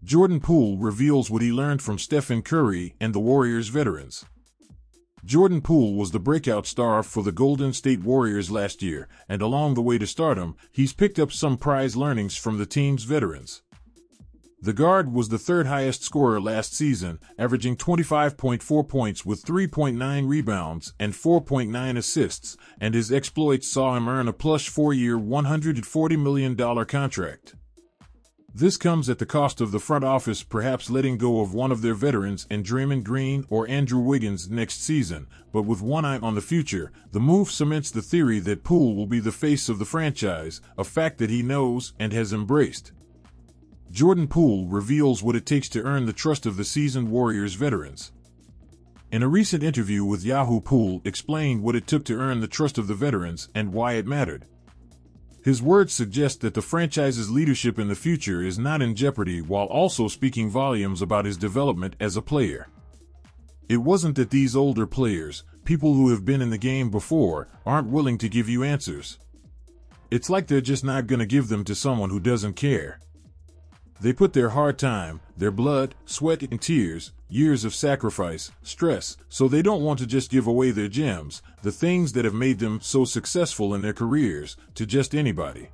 Jordan Poole reveals what he learned from Stephen Curry and the Warriors veterans. Jordan Poole was the breakout star for the Golden State Warriors last year, and along the way to stardom, he's picked up some prize learnings from the team's veterans. The guard was the third highest scorer last season, averaging 25.4 points with 3.9 rebounds and 4.9 assists, and his exploits saw him earn a plush 4-year $140 million contract. This comes at the cost of the front office perhaps letting go of one of their veterans in Draymond Green or Andrew Wiggins next season, but with one eye on the future, the move cements the theory that Poole will be the face of the franchise, a fact that he knows and has embraced. Jordan Poole reveals what it takes to earn the trust of the seasoned Warriors veterans. In a recent interview with Yahoo, Poole explained what it took to earn the trust of the veterans and why it mattered. His words suggest that the franchise's leadership in the future is not in jeopardy, while also speaking volumes about his development as a player. It wasn't that these older players, people who have been in the game before, aren't willing to give you answers. It's like they're just not going to give them to someone who doesn't care. They put their hard time, their blood, sweat and tears, years of sacrifice, stress, so they don't want to just give away their gems, the things that have made them so successful in their careers, to just anybody.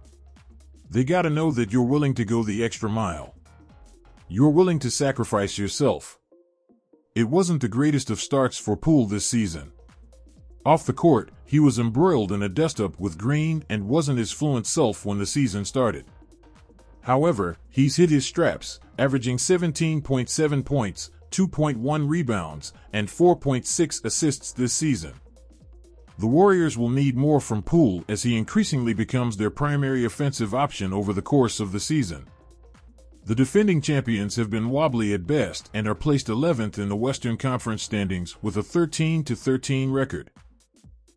They gotta know that you're willing to go the extra mile. You're willing to sacrifice yourself. It wasn't the greatest of starts for Poole this season. Off the court, he was embroiled in a dust-up with Green and wasn't his fluent self when the season started. However, he's hit his straps, averaging 17.7 points, 2.1 rebounds, and 4.6 assists this season. The Warriors will need more from Poole as he increasingly becomes their primary offensive option over the course of the season. The defending champions have been wobbly at best and are placed 11th in the Western Conference standings with a 13-13 record.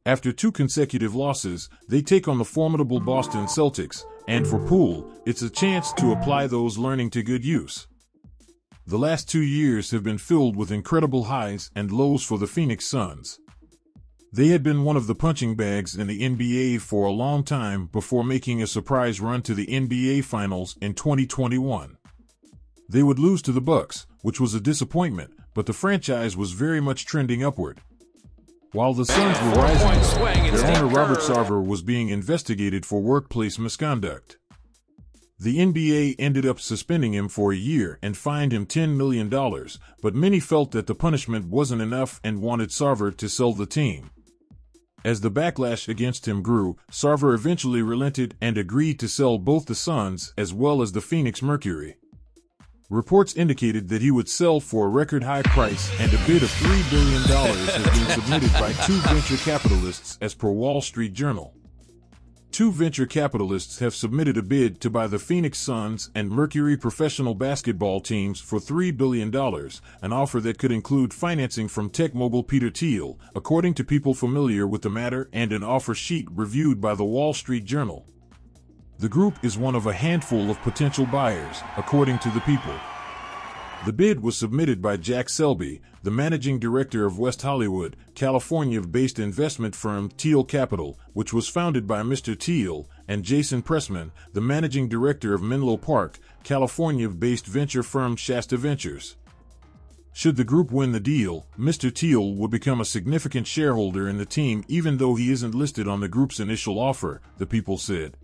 After 2 consecutive losses, they take on the formidable Boston Celtics, and for Poole, it's a chance to apply those learning to good use. The last 2 years have been filled with incredible highs and lows for the Phoenix Suns. They had been one of the punching bags in the NBA for a long time before making a surprise run to the NBA Finals in 2021. They would lose to the Bucks, which was a disappointment, but the franchise was very much trending upward. While the Suns were rising, their owner Robert Sarver was being investigated for workplace misconduct. The NBA ended up suspending him for a year and fined him $10 million, but many felt that the punishment wasn't enough and wanted Sarver to sell the team. As the backlash against him grew, Sarver eventually relented and agreed to sell both the Suns as well as the Phoenix Mercury. Reports indicated that he would sell for a record-high price, and a bid of $3 billion has been submitted by 2 venture capitalists as per Wall Street Journal. 2 venture capitalists have submitted a bid to buy the Phoenix Suns and Mercury professional basketball teams for $3 billion, an offer that could include financing from tech mogul Peter Thiel, according to people familiar with the matter and an offer sheet reviewed by the Wall Street Journal. The group is one of a handful of potential buyers, according to the People. The bid was submitted by Jack Selby, the managing director of West Hollywood, California-based investment firm Thiel Capital, which was founded by Mr. Thiel, and Jason Pressman, the managing director of Menlo Park, California-based venture firm Shasta Ventures. Should the group win the deal, Mr. Thiel would become a significant shareholder in the team even though he isn't listed on the group's initial offer, the People said.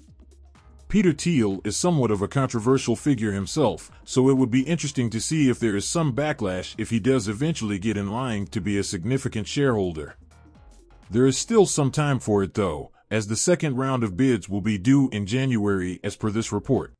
Peter Thiel is somewhat of a controversial figure himself, so it would be interesting to see if there is some backlash if he does eventually get in line to be a significant shareholder. There is still some time for it though, as the second round of bids will be due in January as per this report.